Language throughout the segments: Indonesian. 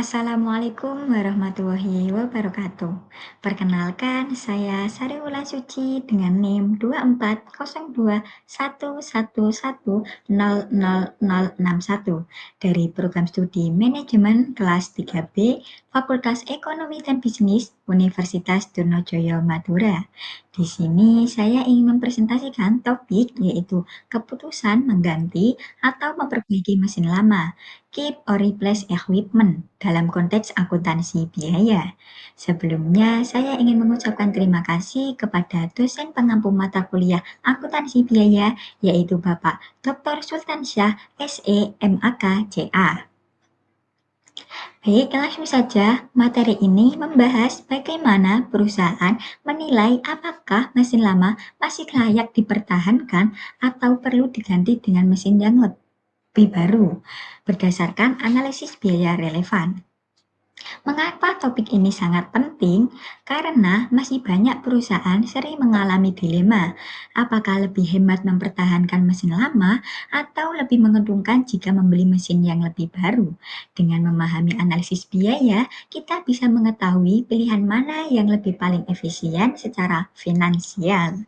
Assalamualaikum warahmatullahi wabarakatuh. Perkenalkan, saya Sari Wulan Suci dengan NIM 240211100061 dari program studi manajemen kelas 3B Fakultas Ekonomi dan Bisnis Universitas Trunojoyo Madura. Di sini saya ingin mempresentasikan topik yaitu keputusan mengganti atau memperbaiki mesin lama. Keep or replace equipment dalam konteks akuntansi biaya. Sebelumnya, saya ingin mengucapkan terima kasih kepada dosen pengampu mata kuliah akuntansi biaya, yaitu Bapak Dr. Sultansyah SE MAK CA. Baik, langsung saja. Materi ini membahas bagaimana perusahaan menilai apakah mesin lama masih layak dipertahankan atau perlu diganti dengan mesin yang lebih baru, berdasarkan analisis biaya relevan. Mengapa topik ini sangat penting? Karena masih banyak perusahaan sering mengalami dilema. Apakah lebih hemat mempertahankan mesin lama atau lebih menguntungkan jika membeli mesin yang lebih baru? Dengan memahami analisis biaya, kita bisa mengetahui pilihan mana yang lebih paling efisien secara finansial.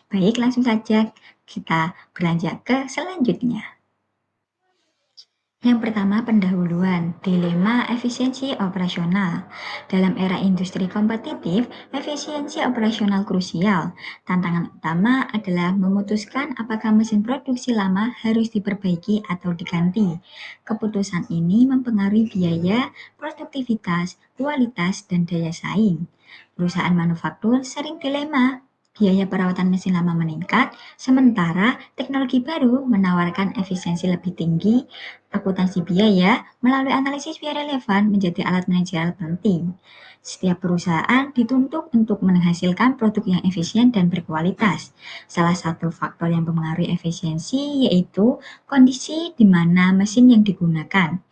Baik, langsung saja kita beranjak ke selanjutnya. Yang pertama, pendahuluan, dilema efisiensi operasional. Dalam era industri kompetitif, efisiensi operasional krusial. Tantangan utama adalah memutuskan apakah mesin produksi lama harus diperbaiki atau diganti. Keputusan ini mempengaruhi biaya, produktivitas, kualitas, dan daya saing. Perusahaan manufaktur sering dilema. Biaya perawatan mesin lama meningkat, sementara teknologi baru menawarkan efisiensi lebih tinggi. Akuntansi biaya melalui analisis biaya relevan menjadi alat manajerial penting. Setiap perusahaan dituntut untuk menghasilkan produk yang efisien dan berkualitas. Salah satu faktor yang mempengaruhi efisiensi yaitu kondisi di mana mesin yang digunakan.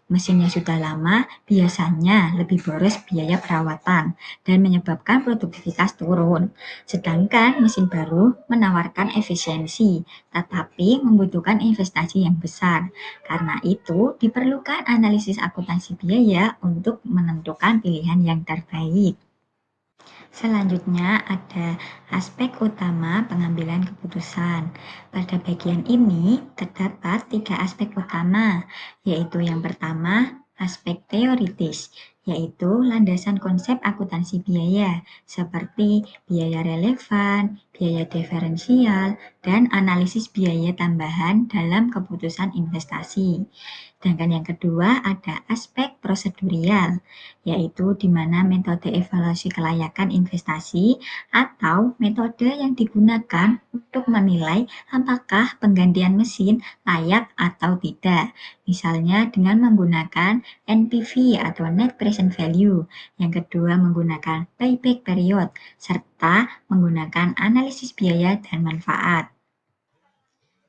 Mesin yang sudah lama biasanya lebih boros biaya perawatan dan menyebabkan produktivitas turun. Sedangkan mesin baru menawarkan efisiensi, tetapi membutuhkan investasi yang besar. Karena itu, diperlukan analisis akuntansi biaya untuk menentukan pilihan yang terbaik. Selanjutnya ada aspek utama pengambilan keputusan. Pada bagian ini terdapat 3 aspek utama, yaitu yang pertama, aspek teoritis, yaitu landasan konsep akuntansi biaya, seperti biaya relevan, biaya diferensial, dan analisis biaya tambahan dalam keputusan investasi. Sedangkan yang kedua ada aspek prosedurial, yaitu di mana metode evaluasi kelayakan investasi atau metode yang digunakan untuk menilai apakah penggantian mesin layak atau tidak. Misalnya dengan menggunakan NPV atau Net Present Value. Yang kedua menggunakan payback period, serta menggunakan analisis biaya dan manfaat.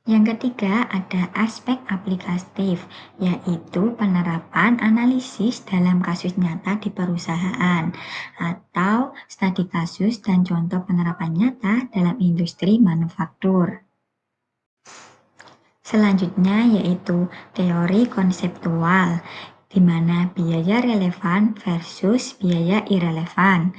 Yang ketiga ada aspek aplikatif, yaitu penerapan analisis dalam kasus nyata di perusahaan atau studi kasus dan contoh penerapan nyata dalam industri manufaktur. Selanjutnya yaitu teori konseptual, di mana biaya relevan versus biaya irrelevan,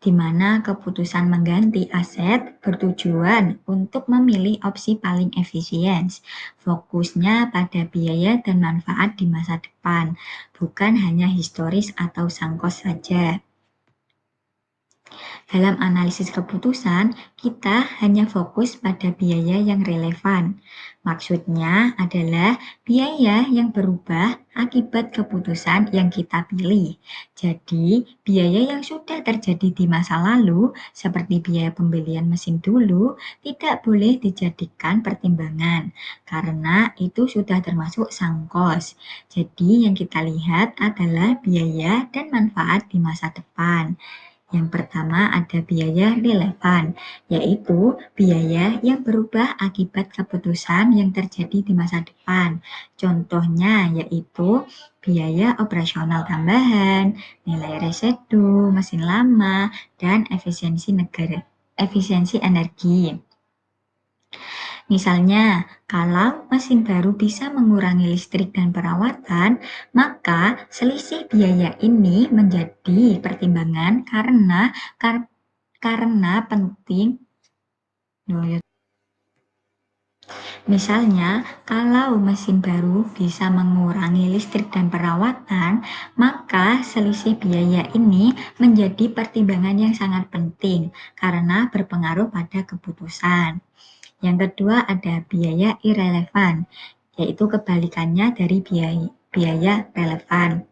di mana keputusan mengganti aset bertujuan untuk memilih opsi paling efisien. Fokusnya pada biaya dan manfaat di masa depan, bukan hanya historis atau sangkos saja. Dalam analisis keputusan, kita hanya fokus pada biaya yang relevan. Maksudnya adalah biaya yang berubah akibat keputusan yang kita pilih. Jadi, biaya yang sudah terjadi di masa lalu, seperti biaya pembelian mesin dulu, tidak boleh dijadikan pertimbangan, karena itu sudah termasuk sangkos. Jadi, yang kita lihat adalah biaya dan manfaat di masa depan. Yang pertama ada biaya relevan, yaitu biaya yang berubah akibat keputusan yang terjadi di masa depan. Contohnya yaitu biaya operasional tambahan, nilai residu, mesin lama, dan efisiensi energi. Misalnya, kalau mesin baru bisa mengurangi listrik dan perawatan, maka selisih biaya ini menjadi pertimbangan karena penting. Misalnya, kalau mesin baru bisa mengurangi listrik dan perawatan, maka selisih biaya ini menjadi pertimbangan yang sangat penting karena berpengaruh pada keputusan. Yang kedua ada biaya irrelevan, yaitu kebalikannya dari biaya relevan.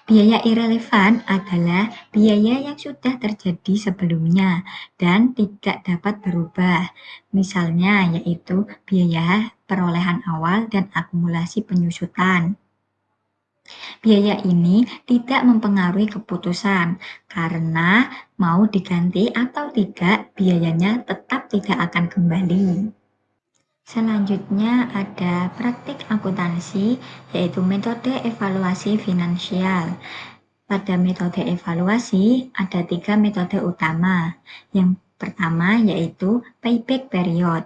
Biaya irrelevan adalah biaya yang sudah terjadi sebelumnya dan tidak dapat berubah. Misalnya yaitu biaya perolehan awal dan akumulasi penyusutan. Biaya ini tidak mempengaruhi keputusan karena mau diganti atau tidak biayanya tetap tidak akan kembali. Selanjutnya ada praktik akuntansi, yaitu metode evaluasi finansial. Pada metode evaluasi ada 3 metode utama. Yang pertama yaitu payback period,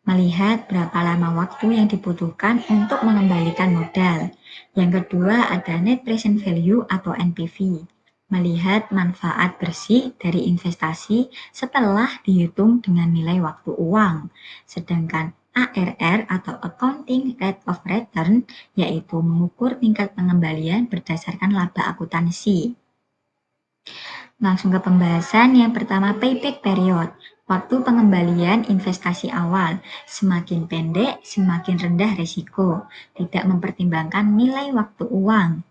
melihat berapa lama waktu yang dibutuhkan untuk mengembalikan modal. Yang kedua ada net present value atau NPV, melihat manfaat bersih dari investasi setelah dihitung dengan nilai waktu uang. Sedangkan ARR atau Accounting Rate of Return, yaitu mengukur tingkat pengembalian berdasarkan laba akuntansi. Langsung ke pembahasan. Yang pertama, payback period. Waktu pengembalian investasi awal. Semakin pendek, semakin rendah risiko. Tidak mempertimbangkan nilai waktu uang.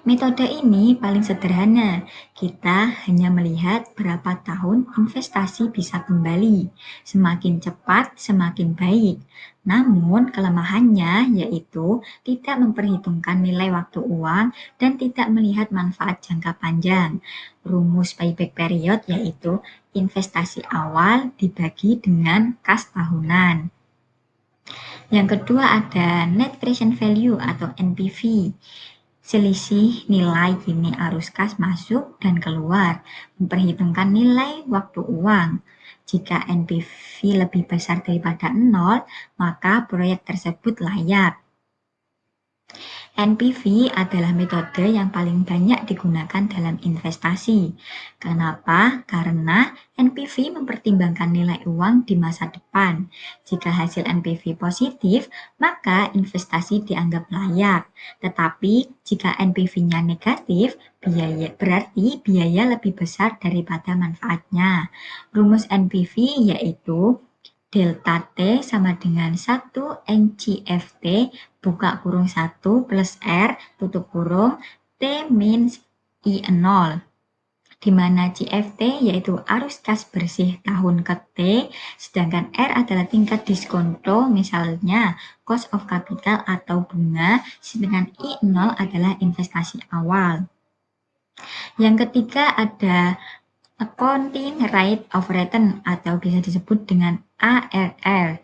Metode ini paling sederhana. Kita hanya melihat berapa tahun investasi bisa kembali. Semakin cepat, semakin baik. Namun kelemahannya yaitu tidak memperhitungkan nilai waktu uang dan tidak melihat manfaat jangka panjang. Rumus payback period yaitu investasi awal dibagi dengan kas tahunan. Yang kedua ada net present value atau NPV. Selisih nilai kini arus kas masuk dan keluar, memperhitungkan nilai waktu uang. Jika NPV lebih besar daripada 0, maka proyek tersebut layak. NPV adalah metode yang paling banyak digunakan dalam investasi. Kenapa? Karena NPV mempertimbangkan nilai uang di masa depan. Jika hasil NPV positif, maka investasi dianggap layak. Tetapi jika NPV-nya negatif, berarti biaya lebih besar daripada manfaatnya. Rumus NPV yaitu delta T sama dengan 1 NCFT buka kurung 1 plus R tutup kurung T min I0, di mana CFT yaitu arus kas bersih tahun ke T, sedangkan R adalah tingkat diskonto, misalnya cost of capital atau bunga, sedangkan I0 adalah investasi awal. Yang ketiga ada Accounting Rate of Return atau bisa disebut dengan ARR,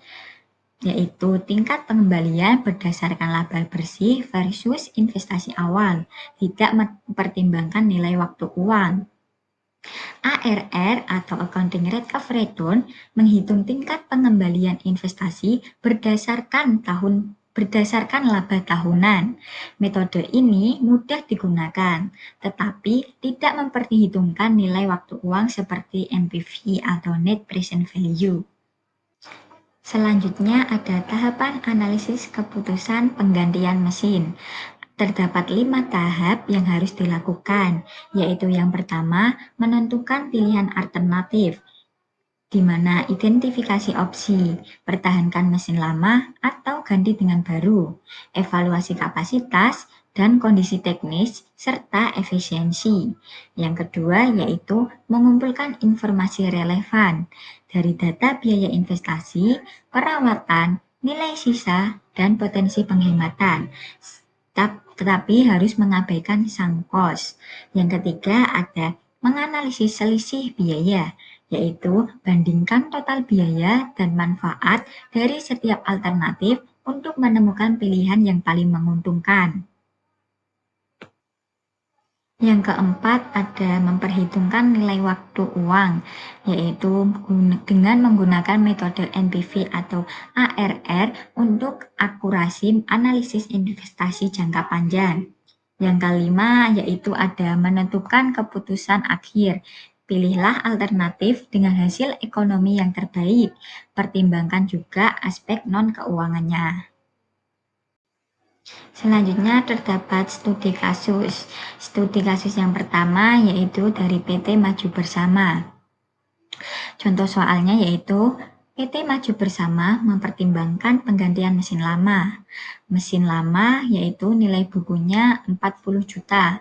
yaitu tingkat pengembalian berdasarkan laba bersih versus investasi awal, tidak mempertimbangkan nilai waktu uang. ARR atau Accounting Rate of Return menghitung tingkat pengembalian investasi berdasarkan laba tahunan. Metode ini mudah digunakan, tetapi tidak memperhitungkan nilai waktu uang seperti NPV atau Net Present Value. Selanjutnya ada tahapan analisis keputusan penggantian mesin. Terdapat 5 tahap yang harus dilakukan, yaitu yang pertama, menentukan pilihan alternatif, di mana identifikasi opsi, pertahankan mesin lama atau ganti dengan baru, evaluasi kapasitas dan kondisi teknis, serta efisiensi. Yang kedua yaitu mengumpulkan informasi relevan dari data biaya investasi, perawatan, nilai sisa, dan potensi penghematan. Tetapi harus mengabaikan sunk cost. Yang ketiga ada menganalisis selisih biaya, yaitu bandingkan total biaya dan manfaat dari setiap alternatif untuk menemukan pilihan yang paling menguntungkan. Yang keempat ada memperhitungkan nilai waktu uang, yaitu dengan menggunakan metode NPV atau ARR untuk akurasi analisis investasi jangka panjang. Yang kelima yaitu ada menentukan keputusan akhir. Pilihlah alternatif dengan hasil ekonomi yang terbaik. Pertimbangkan juga aspek non-keuangannya. Selanjutnya terdapat studi kasus. Studi kasus yang pertama yaitu dari PT Maju Bersama. Contoh soalnya yaitu PT Maju Bersama mempertimbangkan penggantian mesin lama. Mesin lama yaitu nilai bukunya 40 juta,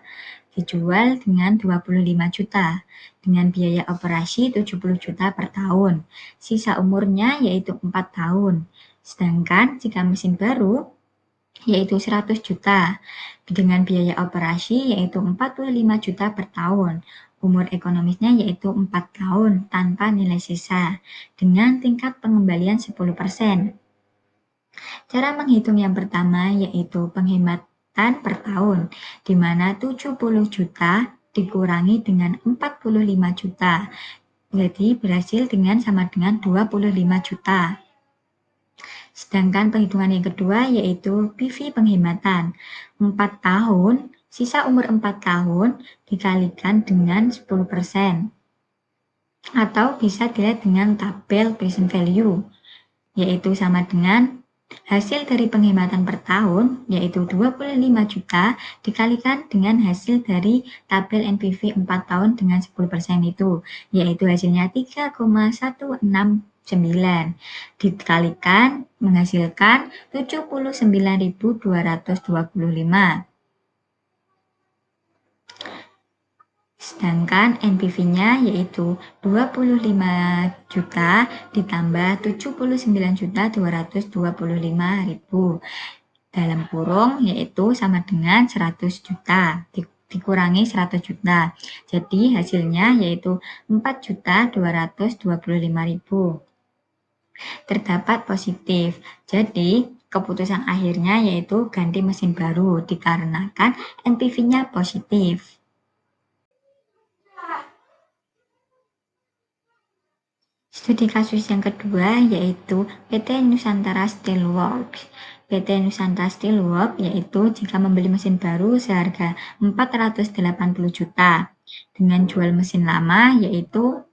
dijual dengan 25 juta, dengan biaya operasi 70 juta per tahun. Sisa umurnya yaitu 4 tahun. Sedangkan jika mesin baru yaitu 100 juta, dengan biaya operasi yaitu 45 juta per tahun. Umur ekonomisnya yaitu 4 tahun tanpa nilai sisa, dengan tingkat pengembalian 10%. Cara menghitung yang pertama yaitu penghematan per tahun, di mana 70 juta dikurangi dengan 45 juta. Jadi berhasil sama dengan 25 juta. Sedangkan perhitungan yang kedua yaitu PV penghematan. 4 tahun, sisa umur 4 tahun dikalikan dengan 10%. Atau bisa dilihat dengan tabel present value, yaitu sama dengan hasil dari penghematan per tahun, yaitu 25 juta dikalikan dengan hasil dari tabel NPV 4 tahun dengan 10% itu, yaitu hasilnya 3,169 dikalikan menghasilkan 79.225. Sedangkan NPV-nya yaitu 25 juta ditambah 79.225.000 dalam kurung yaitu sama dengan 100 juta dikurangi 100 juta. Jadi hasilnya yaitu 4.225.000. Terdapat positif. Jadi keputusan akhirnya yaitu ganti mesin baru dikarenakan NPV-nya positif. Studi kasus yang kedua yaitu PT Nusantara Steelworks. PT Nusantara Steelworks yaitu jika membeli mesin baru seharga 480 juta dengan jual mesin lama yaitu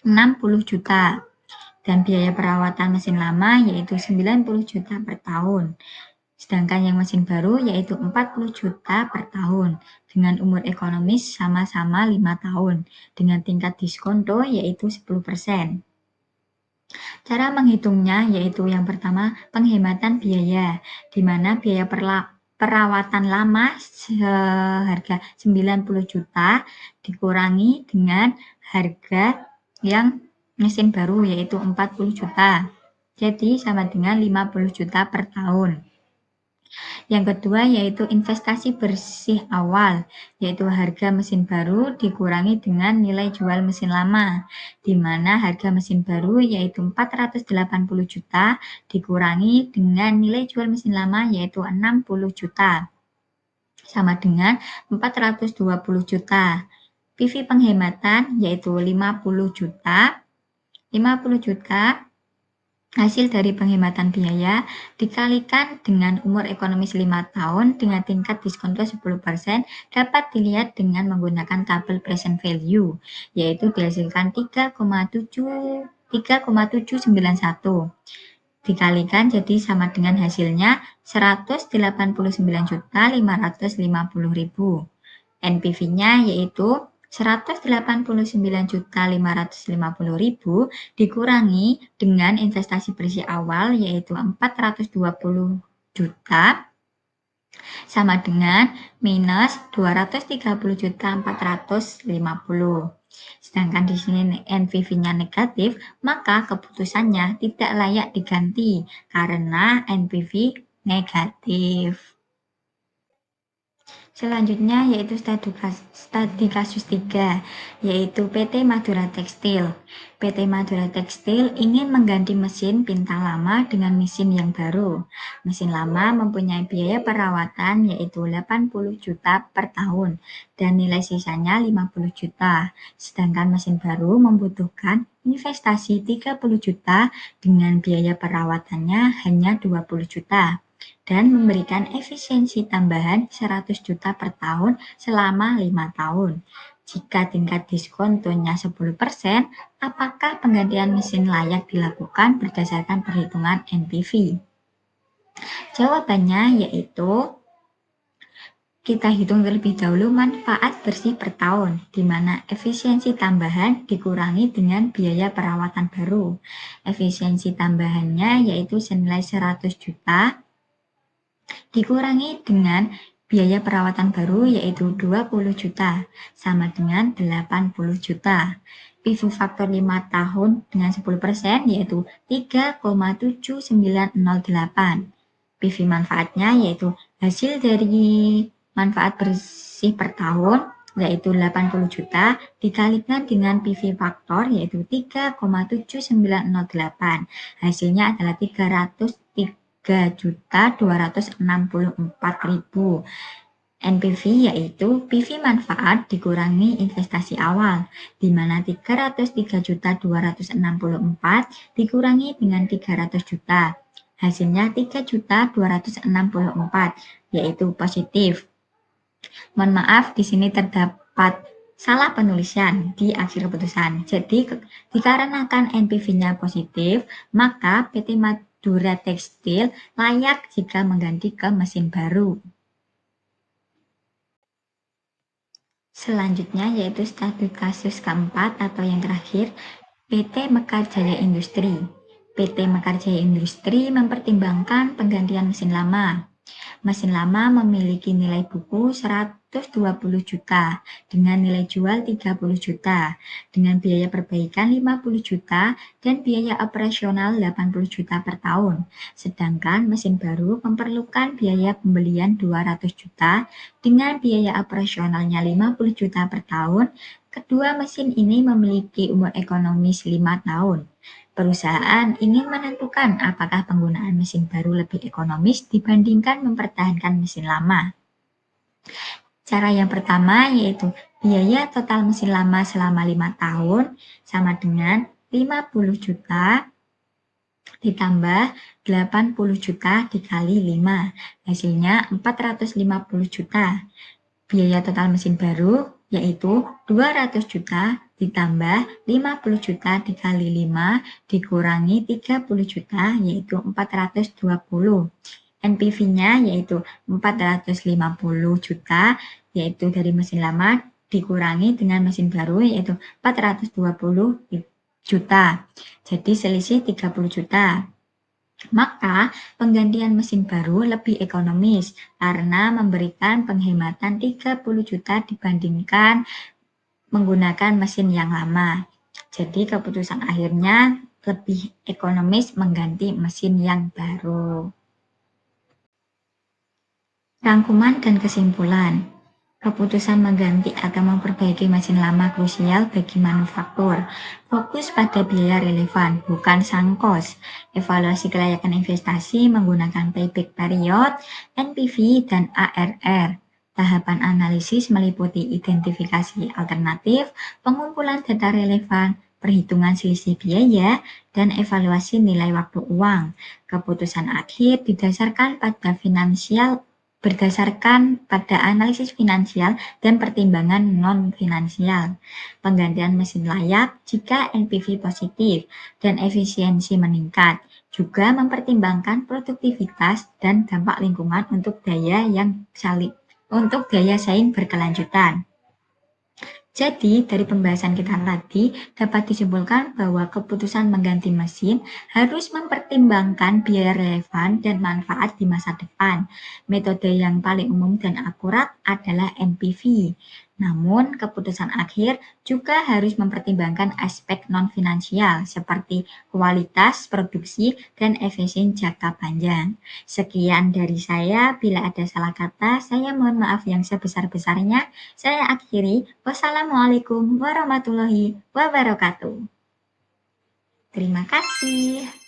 60 juta dan biaya perawatan mesin lama yaitu 90 juta per tahun. Sedangkan yang mesin baru yaitu 40 juta per tahun dengan umur ekonomis sama-sama 5 tahun dengan tingkat diskonto yaitu 10%. Cara menghitungnya yaitu yang pertama penghematan biaya, di mana biaya perawatan lama seharga 90 juta dikurangi dengan harga yang mesin baru yaitu 40 juta. Jadi sama dengan 50 juta per tahun. Yang kedua yaitu investasi bersih awal, yaitu harga mesin baru dikurangi dengan nilai jual mesin lama, di mana harga mesin baru yaitu 480 juta dikurangi dengan nilai jual mesin lama yaitu 60 juta, sama dengan 420 juta. PV penghematan yaitu 50 juta. 50 juta hasil dari penghematan biaya dikalikan dengan umur ekonomis 5 tahun dengan tingkat diskonto 10% dapat dilihat dengan menggunakan tabel present value, yaitu dihasilkan 3,791 dikalikan jadi sama dengan hasilnya 189.550.000. NPV-nya yaitu 189.550.000 dikurangi dengan investasi bersih awal yaitu 420 juta sama dengan minus 230.450. Sedangkan di sini NPV-nya negatif, maka keputusannya tidak layak diganti karena NPV negatif. Selanjutnya yaitu studi kasus 3, yaitu PT Madura Tekstil. PT Madura Tekstil ingin mengganti mesin pintang lama dengan mesin yang baru. Mesin lama mempunyai biaya perawatan yaitu 80 juta per tahun dan nilai sisanya 50 juta. Sedangkan mesin baru membutuhkan investasi 30 juta dengan biaya perawatannya hanya 20 juta. Dan memberikan efisiensi tambahan 100 juta per tahun selama 5 tahun. Jika tingkat diskontonya 10%, apakah penggantian mesin layak dilakukan berdasarkan perhitungan NPV? Jawabannya yaitu kita hitung terlebih dahulu manfaat bersih per tahun, di mana efisiensi tambahan dikurangi dengan biaya perawatan baru. Efisiensi tambahannya yaitu senilai 100 juta dikurangi dengan biaya perawatan baru yaitu 20 juta, sama dengan 80 juta. PV faktor 5 tahun dengan 10% yaitu 3,7908. PV manfaatnya yaitu hasil dari manfaat bersih per tahun yaitu 80 juta dikalikan dengan PV faktor yaitu 3,7908. Hasilnya adalah 303.264.000. NPV yaitu PV manfaat dikurangi investasi awal, di mana 303.264 dikurangi dengan 300 juta. Hasilnya 3.264, yaitu positif. Mohon maaf, di sini terdapat salah penulisan di akhir keputusan. Jadi, dikarenakan NPV-nya positif, maka PT Madura Tekstil layak jika mengganti ke mesin baru. Selanjutnya yaitu studi kasus keempat atau yang terakhir, PT Mekarjaya Industri. PT Mekarjaya Industri mempertimbangkan penggantian mesin lama. Mesin lama memiliki nilai buku 120 juta dengan nilai jual 30 juta dengan biaya perbaikan 50 juta dan biaya operasional 80 juta per tahun. Sedangkan mesin baru memerlukan biaya pembelian 200 juta dengan biaya operasionalnya 50 juta per tahun. Kedua mesin ini memiliki umur ekonomis 5 tahun. Perusahaan ingin menentukan apakah penggunaan mesin baru lebih ekonomis dibandingkan mempertahankan mesin lama. Cara yang pertama yaitu biaya total mesin lama selama 5 tahun sama dengan 50 juta ditambah 80 juta dikali 5. Hasilnya 450 juta. Biaya total mesin baru yaitu 200 juta ditambah 50 juta dikali 5 dikurangi 30 juta yaitu 420. NPV-nya yaitu 450 juta yaitu dari mesin lama dikurangi dengan mesin baru yaitu 420 juta. Jadi selisih 30 juta. Maka penggantian mesin baru lebih ekonomis karena memberikan penghematan 30 juta dibandingkan menggunakan mesin yang lama. Jadi keputusan akhirnya lebih ekonomis mengganti mesin yang baru. Rangkuman dan kesimpulan. Keputusan mengganti atau memperbaiki mesin lama krusial bagi manufaktur. Fokus pada biaya relevan, bukan sunk cost. Evaluasi kelayakan investasi menggunakan payback period, NPV, dan ARR. Tahapan analisis meliputi identifikasi alternatif, pengumpulan data relevan, perhitungan selisih biaya, dan evaluasi nilai waktu uang. Keputusan akhir berdasarkan pada analisis finansial dan pertimbangan non-finansial. Penggantian mesin layak jika NPV positif dan efisiensi meningkat. Juga mempertimbangkan produktivitas dan dampak lingkungan untuk daya saing berkelanjutan. Jadi, dari pembahasan kita tadi, dapat disimpulkan bahwa keputusan mengganti mesin harus mempertimbangkan biaya relevan dan manfaat di masa depan. Metode yang paling umum dan akurat adalah NPV. Namun, keputusan akhir juga harus mempertimbangkan aspek non-finansial seperti kualitas produksi dan efisien jangka panjang. Sekian dari saya, bila ada salah kata, saya mohon maaf yang sebesar-besarnya. Saya akhiri, wassalamualaikum warahmatullahi wabarakatuh. Terima kasih.